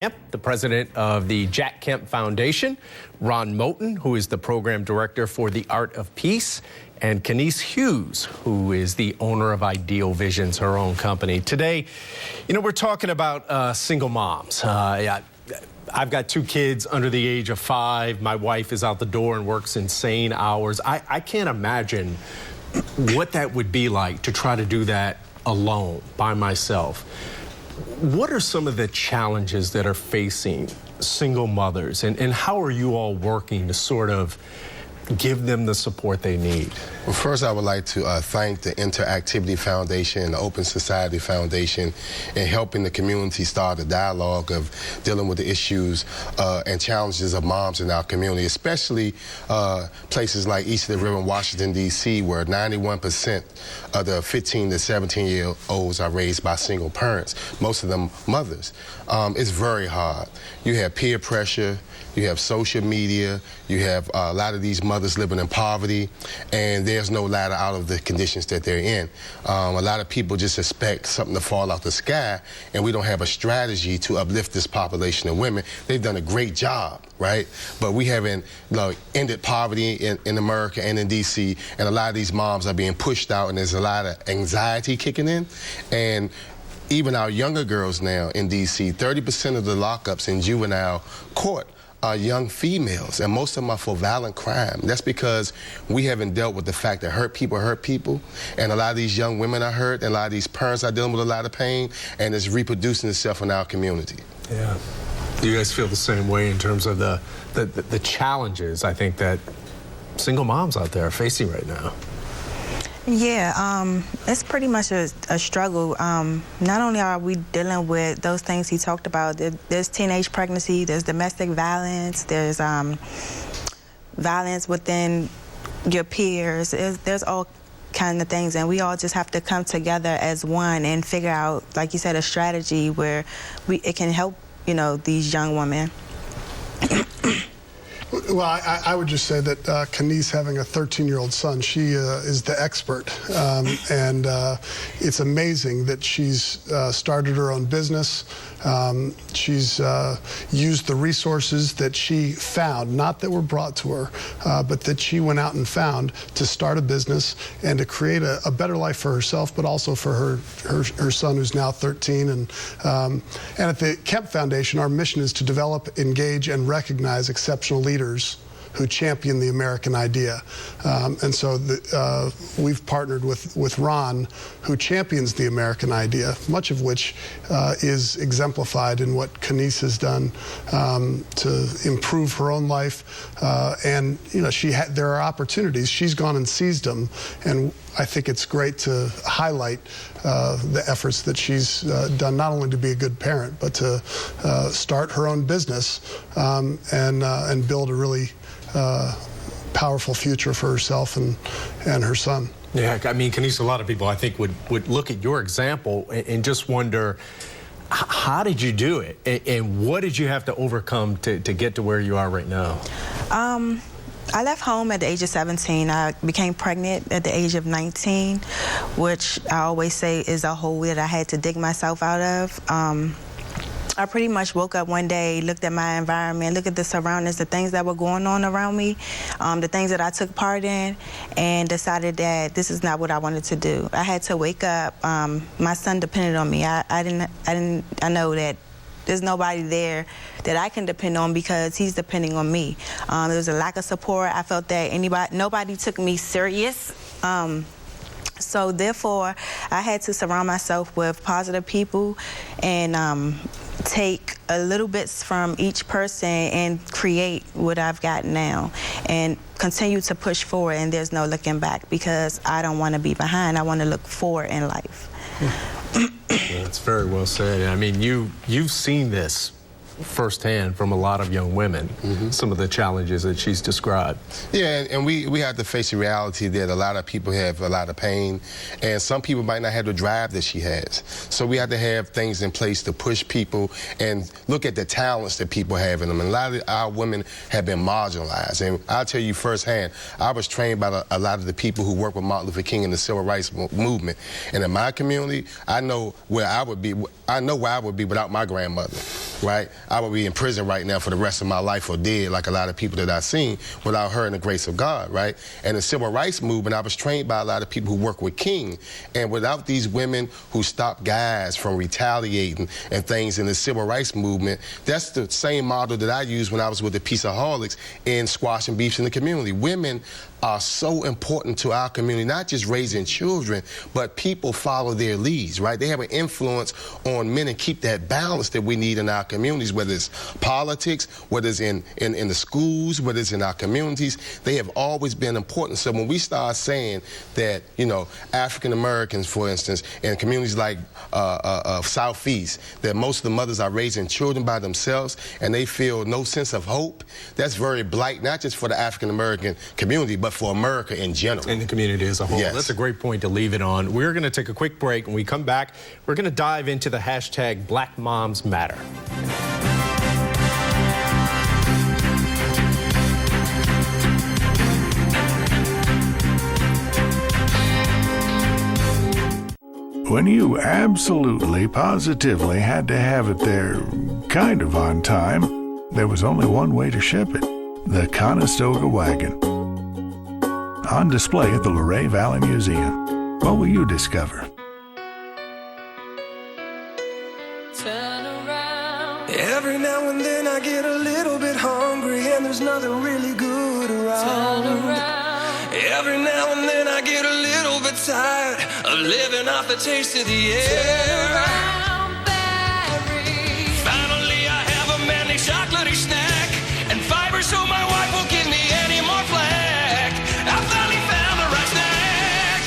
Kemp, the president of the Jack Kemp Foundation, Ron Moten, who is the program director for the Art of Peace, and Kinise Hughes, who is the owner of Ideal Visions, her own company. Today, we're talking about single moms. I've got 2 kids under the age of 5. My wife is out the door and works insane hours. I can't imagine what that would be like to try to do that alone, by myself. What are some of the challenges that are facing single mothers, and how are you all working to sort of give them the support they need? Well, first, I would like to thank the Interactivity Foundation and the Open Society Foundation in helping the community start a dialogue of dealing with the issues and challenges of moms in our community, especially places like east of the river in Washington, D.C., where 91% of the 15 to 17-year-olds are raised by single parents, most of them mothers. It's very hard. You have peer pressure, you have social media, you have a lot of these mothers living in poverty, and there's no ladder out of the conditions that they're in. A lot of people just expect something to fall out the sky, and we don't have a strategy to uplift this population of women. They've done a great job, right? But we haven't ended poverty in America and in D.C., and a lot of these moms are being pushed out, and there's a lot of anxiety kicking in. And even our younger girls now in D.C., 30% of the lockups in juvenile court are young females, and most of them are for violent crime. That's because we haven't dealt with the fact that hurt people, and a lot of these young women are hurt, and a lot of these parents are dealing with a lot of pain, and it's reproducing itself in our community. Yeah. Do you guys feel the same way in terms of the challenges, I think, that single moms out there are facing right now? Yeah, it's pretty much a struggle. Not only are we dealing with those things he talked about, there's teenage pregnancy, there's domestic violence, there's violence within your peers, there's all kind of things, and we all just have to come together as one and figure out, like you said, a strategy where it can help, these young women. Well, I would just say that Kinise, having a 13-year-old son, she is the expert. And it's amazing that she's started her own business. She's used the resources that she found, not that were brought to her, but that she went out and found to start a business and to create a better life for herself, but also for her son, who's now 13. And at the Kemp Foundation, our mission is to develop, engage, and recognize exceptional leaders who champion the American idea. And so we've partnered with Ron, who champions the American idea, much of which is exemplified in what Kinise has done to improve her own life. And there are opportunities. She's gone and seized them. And I think it's great to highlight the efforts that she's done, not only to be a good parent, but to start her own business and build a really powerful future for herself and her son. Yeah, I mean, Kinise, a lot of people, I think, would look at your example and just wonder, how did you do it? And what did you have to overcome to get to where you are right now? I left home at the age of 17. I became pregnant at the age of 19, which I always say is a hole that I had to dig myself out of. I pretty much woke up one day, looked at my environment, looked at the surroundings, the things that were going on around me, the things that I took part in, and decided that this is not what I wanted to do. I had to wake up. My son depended on me. I know that there's nobody there that I can depend on because he's depending on me. There was a lack of support. I felt that nobody took me serious. So therefore, I had to surround myself with positive people and take a little bits from each person and create what I've got now and continue to push forward, and there's no looking back because I don't want to be behind. I want to look forward in life. That's very well said. I mean, you've seen this firsthand from a lot of young women, some of the challenges that she's described. Yeah, and we have to face the reality that a lot of people have a lot of pain, and some people might not have the drive that she has. So we have to have things in place to push people and look at the talents that people have in them. And a lot of our women have been marginalized. And I'll tell you firsthand, I was trained by a lot of the people who work with Martin Luther King in the Civil Rights Movement. And in my community, I know where I would be. I know where I would be without my grandmother, right? I would be in prison right now for the rest of my life or dead, like a lot of people that I've seen, without her and the grace of God, right? And the civil rights movement, I was trained by a lot of people who work with King. And without these women who stopped guys from retaliating and things in the civil rights movement, that's the same model that I used when I was with the Peaceaholics in squashing beefs in the community. Women are so important to our community, not just raising children, but people follow their leads, right? They have an influence on men and keep that balance that we need in our communities, whether it's politics, whether it's in the schools, whether it's in our communities. They have always been important. So when we start saying that, you know, African Americans, for instance, in communities like Southeast, that most of the mothers are raising children by themselves and they feel no sense of hope, that's very blight, not just for the African American community, but for America in general. And the community as a whole. Yes. That's a great point to leave it on. We're going to take a quick break. When we come back, we're going to dive into the hashtag Black Moms Matter. When you absolutely, positively had to have it there kind of on time, there was only one way to ship it: the Conestoga wagon. On display at the Luray Valley Museum. What will you discover? Turn around. Every now and then I get a little bit hungry and there's nothing really good around. Turn around. Every now and then I get a little bit tired of living off the taste of the air. Turn around, Barry. Finally I have a manly chocolatey snack and fiber so my wife won't give me any more flack. I finally found the right snack.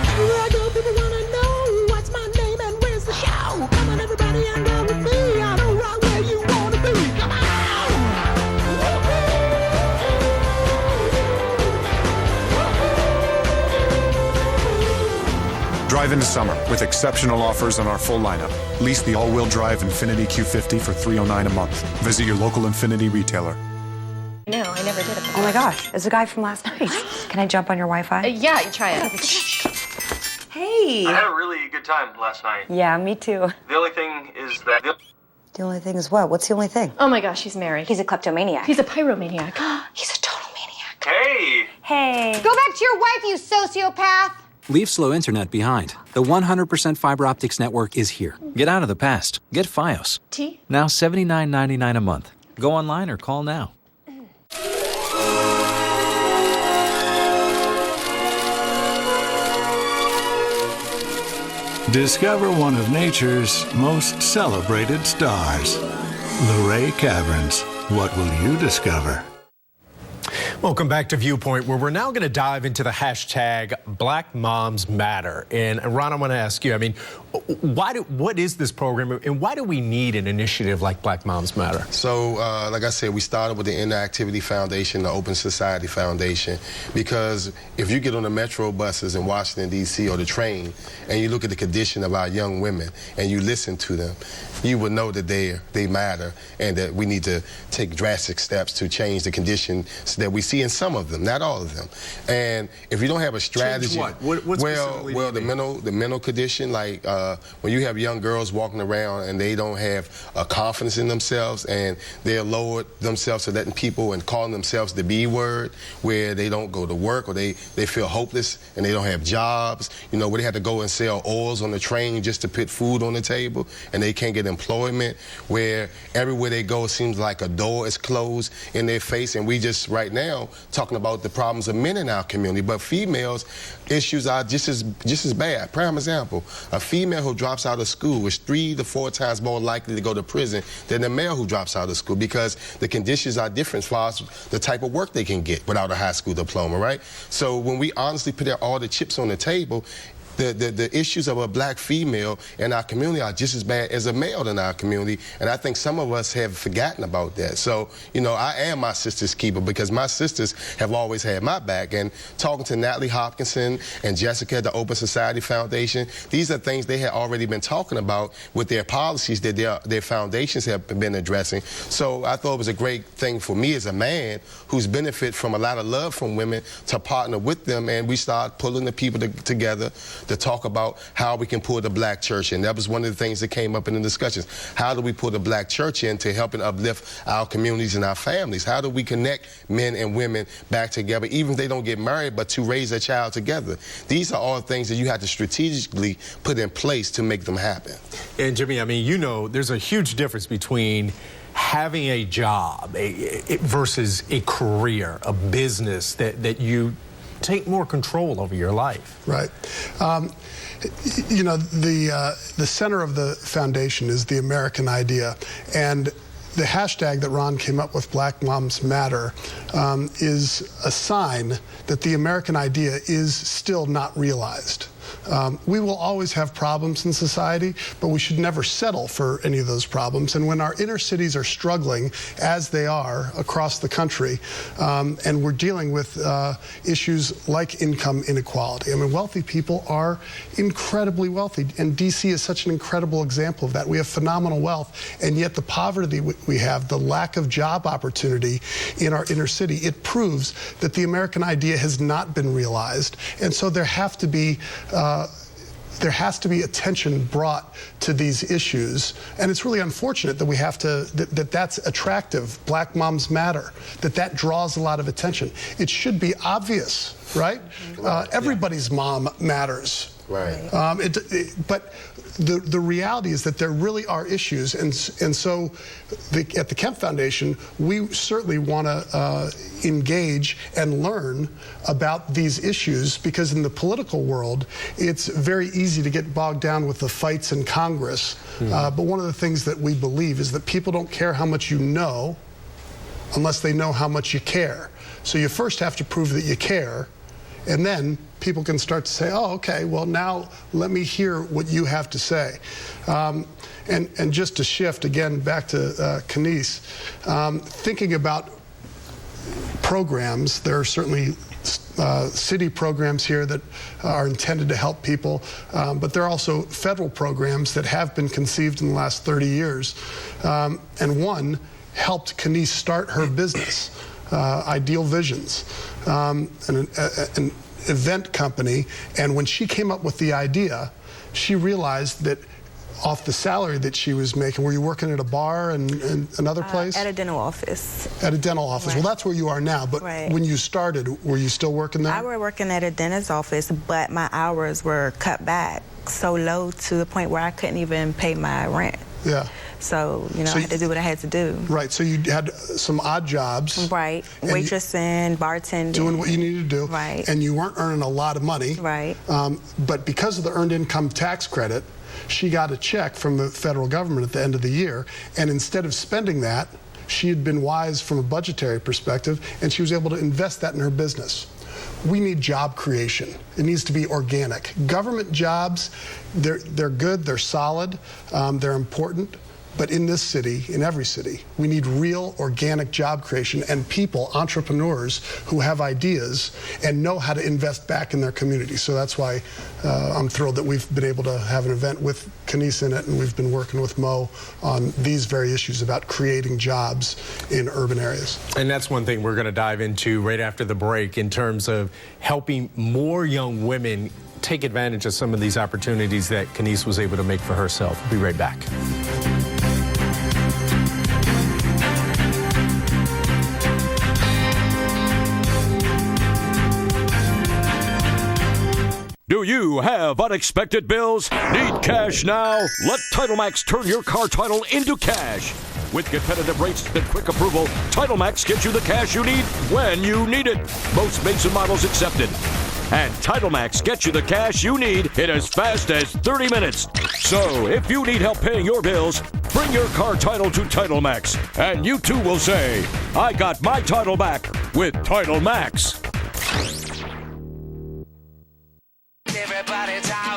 Everywhere I go, people wanna know what's my name and where's the show. Come on, everybody, and run with me. I know right where you wanna be. Come on! Drive into summer with exceptional offers on our full lineup. Lease the all-wheel drive Infiniti Q50 for $309 a month. Visit your local Infiniti retailer. No, I never did it before. Oh my gosh, it's the guy from last night. Can I jump on your Wi-Fi? Yeah, you try it. Hey! I had a really good time last night. Yeah, me too. The only thing is that... The only thing is what? What's the only thing? Oh my gosh, he's married. He's a kleptomaniac. He's a pyromaniac. He's a total maniac. Hey! Hey! Go back to your wife, you sociopath! Leave slow internet behind. The 100% fiber optics network is here. Get out of the past. Get Fios. T? Now $79.99 a month. Go online or call now. Discover one of nature's most celebrated stars. Luray Caverns. What will you discover? Welcome back to Viewpoint, where we're now going to dive into the hashtag Black Moms Matter. And Ron, I want to ask you, I mean, what is this program and why do we need an initiative like Black Moms Matter? So, like I said, we started with the Interactivity Foundation, the Open Society Foundation, because if you get on the metro buses in Washington, D.C. or the train, and you look at the condition of our young women and you listen to them, you will know that they matter and that we need to take drastic steps to change the conditions that we see in some of them, not all of them. And if you don't have a strategy, what well, the mental condition, like when you have young girls walking around and they don't have a confidence in themselves and they're lowered themselves to letting people and calling themselves the B word, where they don't go to work or they feel hopeless and they don't have jobs, you know, where they have to go and sell oils on the train just to put food on the table and they can't get employment, where everywhere they go it seems like a door is closed in their face. And we just right now talking about the problems of men in our community, but females issues are just as bad. Prime example, a female who drops out of school is 3 to 4 times more likely to go to prison than a male who drops out of school, because the conditions are different as far as the type of work they can get without a high school diploma, right? So when we honestly put all the chips on the table, the issues of a black female in our community are just as bad as a male in our community, and I think some of us have forgotten about that. So, you know, I am my sister's keeper because my sisters have always had my back. And talking to Natalie Hopkinson and Jessica at the Open Society Foundation, these are things they had already been talking about with their policies that their foundations have been addressing. So I thought it was a great thing for me as a man who's benefit from a lot of love from women to partner with them, and we start pulling the people together to talk about how we can pull the black church in. That was one of the things that came up in the discussions. How do we pull the black church in to help and uplift our communities and our families? How do we connect men and women back together, even if they don't get married, but to raise a child together? These are all things that you have to strategically put in place to make them happen. And Jimmy, I mean, you know, there's a huge difference between having a job versus a career, a business that you take more control over your life. Right. You know, the center of the foundation is the American idea, and the hashtag that Ron came up with, Black Moms Matter, is a sign that the American idea is still not realized. We will always have problems in society, but we should never settle for any of those problems. And when our inner cities are struggling, as they are across the country, and we're dealing with issues like income inequality. I mean, wealthy people are incredibly wealthy, and D.C. is such an incredible example of that. We have phenomenal wealth, and yet the poverty we have, the lack of job opportunity in our inner city, it proves that the American idea has not been realized. And so there has to be attention brought to these issues, and it's really unfortunate that we have to, that's attractive. Black Moms Matter, that draws a lot of attention. It should be obvious, right? Everybody's mom matters. Right. But the reality is that there really are issues, and so at the Kemp Foundation, we certainly want to engage and learn about these issues, because in the political world, it's very easy to get bogged down with the fights in Congress. But one of the things that we believe is that people don't care how much you know unless they know how much you care. So you first have to prove that you care, and then people can start to say, oh, okay, well, now let me hear what you have to say. And just to shift again back to Kinise, thinking about programs, there are certainly city programs here that are intended to help people, but there are also federal programs that have been conceived in the last 30 years. And one helped Kinise start her business, Ideal Visions, an event company. And when she came up with the idea, she realized that off the salary that she was making, were you working at a bar and another place? At a dental office. At a dental office. Right. Well, that's where you are now, but when you started, were you still working there? I was working at a dentist's office, but my hours were cut back so low to the point where I couldn't even pay my rent. Yeah. So, you know, I had to do what I had to do. Right, so you had some odd jobs. Right, waitressing, bartending. Doing what you needed to do. Right. And you weren't earning a lot of money. Right. But because of the Earned Income Tax Credit, she got a check from the federal government at the end of the year, and instead of spending that, she had been wise from a budgetary perspective, and she was able to invest that in her business. We need job creation. It needs to be organic. Government jobs, they're good, they're solid, they're important. But in this city, in every city, we need real organic job creation and people, entrepreneurs, who have ideas and know how to invest back in their community. So that's why I'm thrilled that we've been able to have an event with Kinise in it, and we've been working with Mo on these very issues about creating jobs in urban areas. And that's one thing we're going to dive into right after the break in terms of helping more young women take advantage of some of these opportunities that Kinise was able to make for herself. We'll be right back. Do you have unexpected bills? Need cash now? Let TitleMax turn your car title into cash. With competitive rates and quick approval, TitleMax gets you the cash you need when you need it. Most makes and models accepted. And TitleMax gets you the cash you need in as fast as 30 minutes. So if you need help paying your bills, bring your car title to TitleMax, and you too will say, I got my title back with TitleMax. Everybody's out.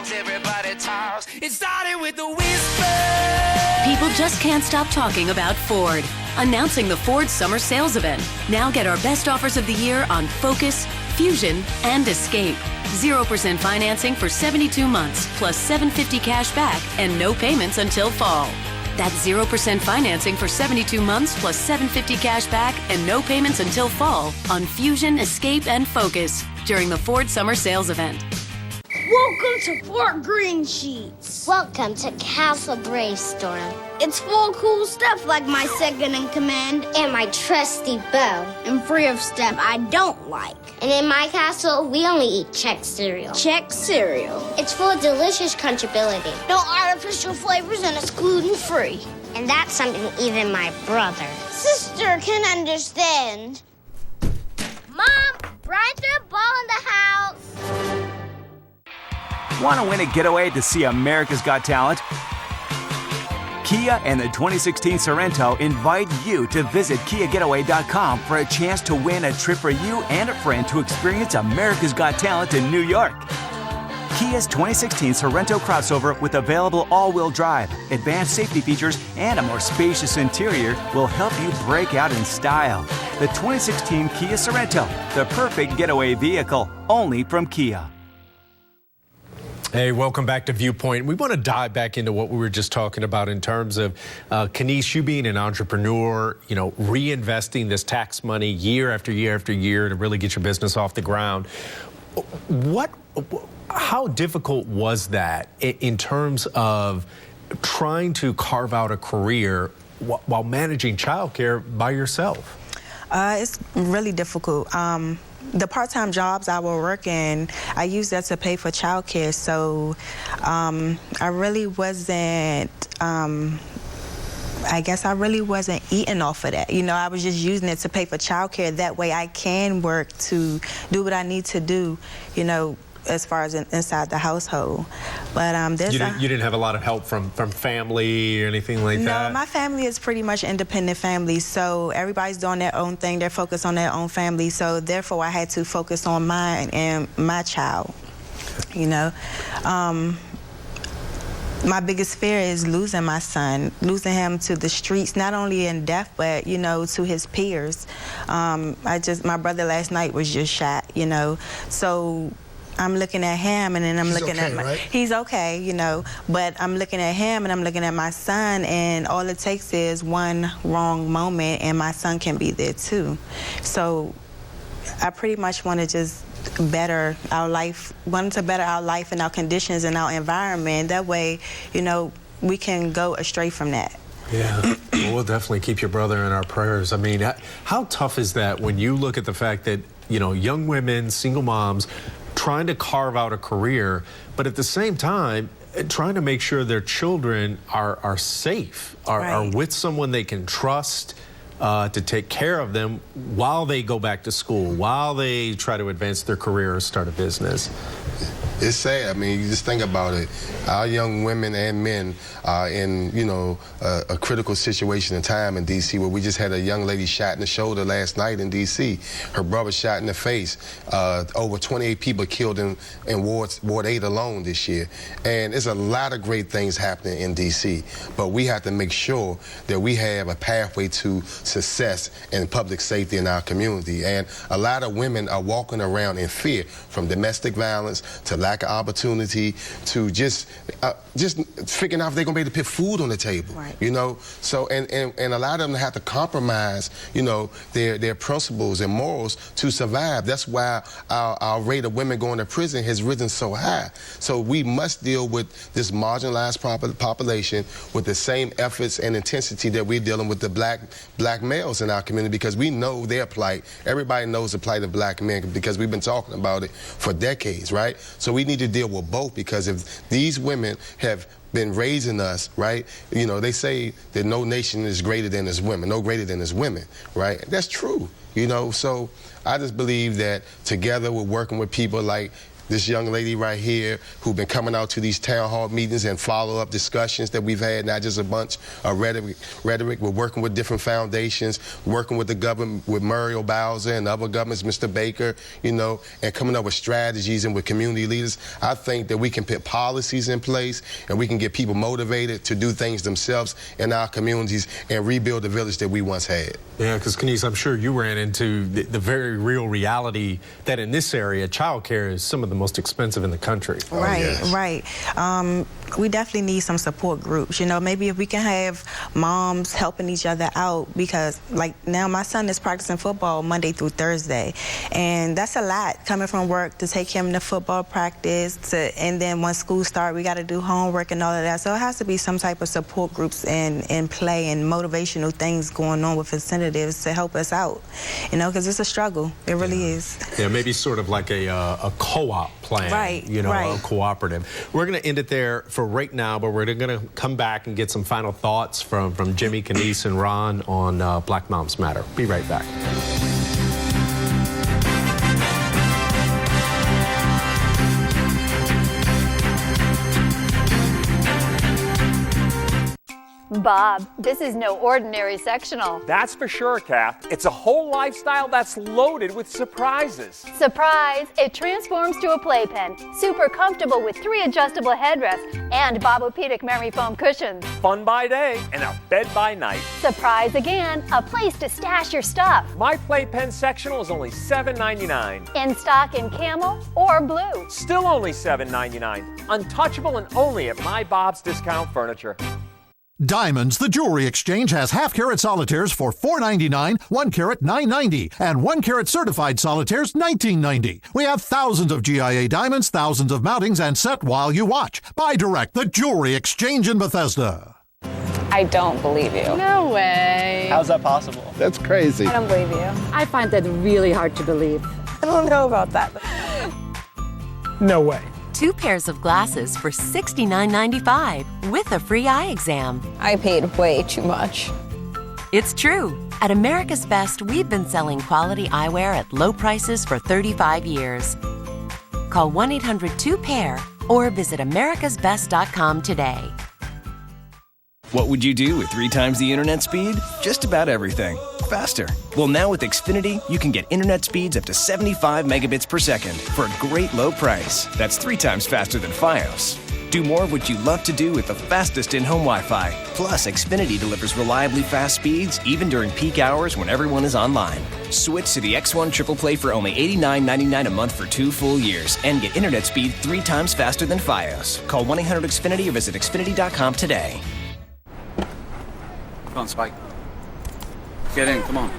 just can't stop talking about Ford. Announcing the Ford Summer Sales Event. Now get our best offers of the year on Focus, Fusion, and Escape. 0% financing for 72 months, plus $750 cash back and no payments until fall. That's 0% financing for 72 months, plus $750 cash back and no payments until fall on Fusion, Escape, and Focus during the Ford Summer Sales Event. Welcome to Fort Green Sheets. Welcome to Castle Brainstorm. It's full of cool stuff like my second in command and my trusty bow. And free of stuff I don't like. And in my castle, we only eat Chex cereal. Chex cereal. It's full of delicious crunchability. No artificial flavors and it's gluten-free. And that's something even my brother, sister can understand. Mom, Brian threw a ball in the house. Want to win a getaway to see America's Got Talent? Kia and the 2016 Sorento invite you to visit KiaGetaway.com for a chance to win a trip for you and a friend to experience America's Got Talent in New York. Kia's 2016 Sorento crossover with available all-wheel drive, advanced safety features, and a more spacious interior will help you break out in style. The 2016 Kia Sorento, the perfect getaway vehicle, only from Kia. Hey, welcome back to Viewpoint. We want to dive back into what we were just talking about in terms of Kinise, you being an entrepreneur, you know, reinvesting this tax money year after year after year to really get your business off the ground. How difficult was that in terms of trying to carve out a career while managing childcare by yourself? It's really difficult. The part-time jobs I was working, I used that to pay for childcare, so I really wasn't, I guess I really wasn't eating off of that. You know, I was just using it to pay for childcare. That way I can work to do what I need to do, you know, as far as inside the household. But you didn't have a lot of help from family or anything like that? No, my family is pretty much independent family, so everybody's doing their own thing. They're focused on their own family, so therefore I had to focus on mine and my child, you know. My biggest fear is losing my son, losing him to the streets, not only in death, but, you know, to his peers. My brother last night was just shot, you know, so I'm looking at him, and then I'm looking at right? He's okay, you know, but I'm looking at him and I'm looking at my son, and all it takes is one wrong moment and my son can be there too. So I pretty much want to just better our life, wanted to better our life and our conditions and our environment. That way, you know, we can go astray from that. Yeah, well, we'll definitely keep your brother in our prayers. I mean, how tough is that when you look at the fact that, you know, young women, single moms, trying to carve out a career, but at the same time, trying to make sure their children are safe, are with someone they can trust to take care of them while they go back to school, while they try to advance their career or start a business. It's sad. I mean, you just think about it. Our young women and men are in, you know, a critical situation in time in D.C. where we just had a young lady shot in the shoulder last night in D.C. Her brother shot in the face. Over 28 people killed in Ward 8 alone this year. And there's a lot of great things happening in D.C. But we have to make sure that we have a pathway to success and public safety in our community. And a lot of women are walking around in fear, from domestic violence to lack of opportunity, to just figuring out if they're going to be able to put food on the table, you know. So and a lot of them have to compromise, you know, their principles and morals to survive. That's why our rate of women going to prison has risen so high. So we must deal with this marginalized population with the same efforts and intensity that we're dealing with the black males in our community, because we know their plight. Everybody knows the plight of black men because we've been talking about it for decades, right? So we need to deal with both, because if these women have been raising us, right, you know, they say that no nation is greater than its women, no greater than its women, right? That's true, you know. So I just believe that together we're working with people like this young lady right here who's been coming out to these town hall meetings and follow-up discussions that we've had, not just a bunch of rhetoric. We're working with different foundations, working with the government, with Muriel Bowser and other governments, Mr. Baker, you know, and coming up with strategies and with community leaders. I think that we can put policies in place and we can get people motivated to do things themselves in our communities and rebuild the village that we once had. Yeah, because Kinise, I'm sure you ran into the very real reality that in this area, childcare is some of the most expensive in the country. Right, right. We definitely need some support groups. You know, maybe if we can have moms helping each other out, because like now my son is practicing football Monday through Thursday, and that's a lot coming from work to take him to football practice, and then once school starts, we got to do homework and all of that. So it has to be some type of support groups in play and motivational things going on with incentives to help us out. You know, because it's a struggle. It really is. Yeah, maybe sort of like a co-op plan. Right. You know, right. a cooperative. We're going to end it there for right now, but we're going to come back and get some final thoughts from Jimmy, Kinise, and Ron on Black Moms Matter. Be right back. Bob, this is no ordinary sectional. That's for sure, Kath. It's a whole lifestyle that's loaded with surprises. Surprise! It transforms to a playpen. Super comfortable with 3 adjustable headrests and Bobopedic memory foam cushions. Fun by day and a bed by night. Surprise again, a place to stash your stuff. My playpen sectional is only $7.99. In stock in camel or blue. Still only $7.99. Untouchable and only at My Bob's Discount Furniture. Diamonds, the jewelry exchange, has half-carat solitaires for $4.99, 1-carat $9.90, and 1-carat certified solitaires $19.90. We have thousands of GIA diamonds, thousands of mountings, and set while you watch. Buy direct, the jewelry exchange in Bethesda. I don't believe you. No way. How's that possible? That's crazy. I don't believe you. I find that really hard to believe. I don't know about that. No way. 2 pairs of glasses for $69.95 with a free eye exam. I paid way too much. It's true. At America's Best, we've been selling quality eyewear at low prices for 35 years. Call 1-800-2-PAIR or visit americasbest.com today. What would you do with 3 times the internet speed? Just about everything. Faster. Well, now with Xfinity, you can get internet speeds up to 75 megabits per second for a great low price. That's 3 times faster than Fios. Do more of what you love to do with the fastest in-home Wi-Fi. Plus, Xfinity delivers reliably fast speeds even during peak hours when everyone is online. Switch to the X1 Triple Play for only $89.99 a month for 2 full years and get internet speed 3 times faster than Fios. Call 1-800-XFINITY or visit Xfinity.com today. Come on, Spike. Get in, come on.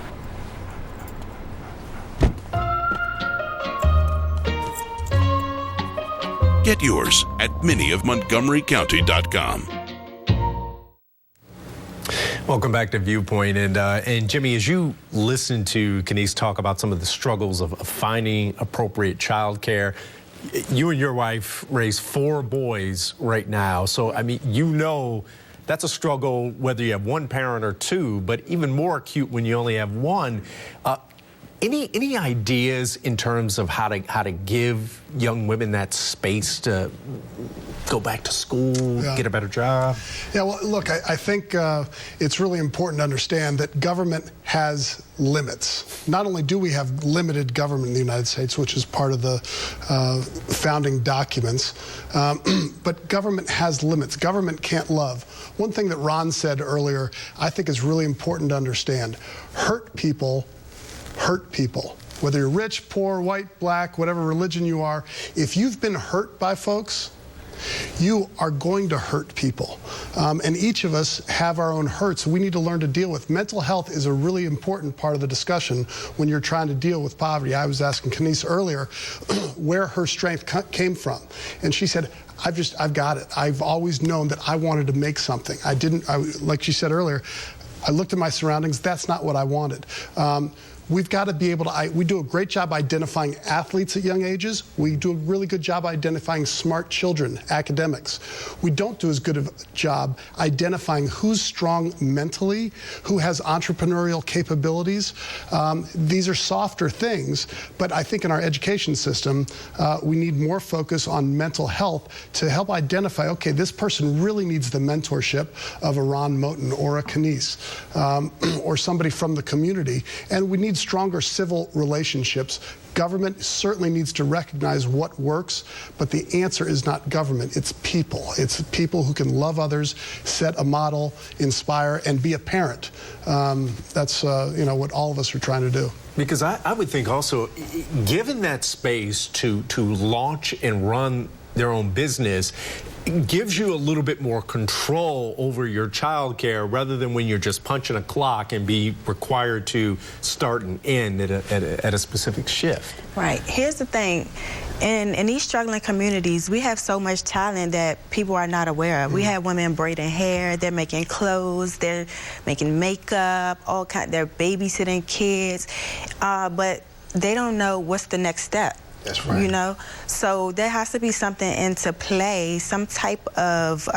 Get yours at miniofmontgomerycounty.com. Welcome back to Viewpoint. And Jimmy, as you listen to Kinise talk about some of the struggles of finding appropriate child care, you and your wife raise 4 boys right now. So, I mean, you know that's a struggle whether you have 1 parent or 2, but even more acute when you only have 1. Any ideas in terms of how to give young women that space to go back to school, get a better job? Yeah, well, look, I think it's really important to understand that government has limits. Not only do we have limited government in the United States, which is part of the founding documents, but government has limits. Government can't love. One thing that Ron said earlier, I think is really important to understand. Hurt people. Whether you're rich, poor, white, black, whatever religion you are, if you've been hurt by folks, you are going to hurt people. And each of us have our own hurts we need to learn to deal with. Mental health is a really important part of the discussion when you're trying to deal with poverty. I was asking Kinise earlier where her strength came from. And she said, I've got it. I've always known that I wanted to make something. Like she said earlier, I looked at my surroundings, that's not what I wanted. we've got to be able to, we do a great job identifying athletes at young ages. We do a really good job identifying smart children, academics. We don't do as good of a job identifying who's strong mentally, who has entrepreneurial capabilities. These are softer things, but I think in our education system, we need more focus on mental health to help identify, okay, this person really needs the mentorship of a Ron Moten or a Kinise or somebody from the community, and we need stronger civil relationships. Government certainly needs to recognize what works, but the answer is not government, it's people. It's people who can love others, set a model, inspire, and be a parent. That's what all of us are trying to do. Because I would think also, given that space to launch and run their own business, gives you a little bit more control over your child care rather than when you're just punching a clock and be required to start and end at a specific shift. Right. Here's the thing. In these struggling communities, we have so much talent that people are not aware of. We have women braiding hair, they're making clothes, they're making makeup, they're babysitting kids, but they don't know what's the next step. That's right. So there has to be something into play, some type of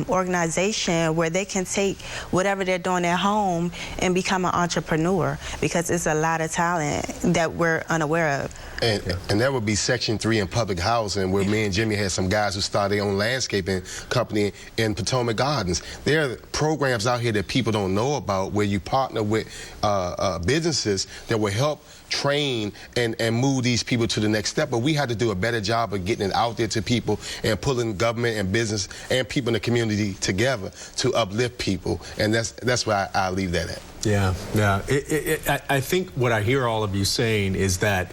organization where they can take whatever they're doing at home and become an entrepreneur, because it's a lot of talent that we're unaware of. And that would be Section 3 in public housing, where me and Jimmy had some guys who started their own landscaping company in Potomac Gardens. There are programs out here that people don't know about where you partner with businesses that will help train and move these people to the next step. But we had to do a better job of getting it out there to people and pulling government and business and people in the community together to uplift people. And that's where I leave that at. Yeah. I think what I hear all of you saying is that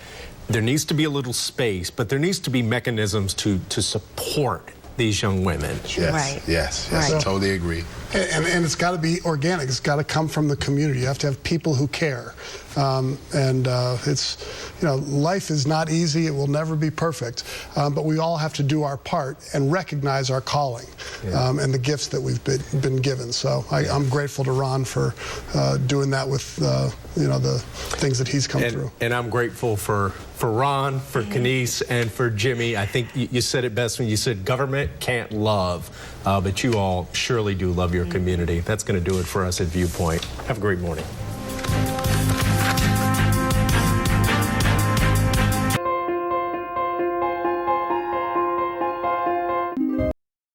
there needs to be a little space, but there needs to be mechanisms to support these young women. Yes, right. Yes, right. I totally agree. And it's got to be organic. It's got to come from the community. You have to have people who care. Life is not easy. It will never be perfect. But we all have to do our part and recognize our calling and the gifts that we've been given. So I'm grateful to Ron for doing that with the things that he's come through. And I'm grateful for Ron, for Kinise, and for Jimmy. I think you said it best when you said government can't love, but you all surely do love your community. That's going to do it for us at Viewpoint. Have a great morning.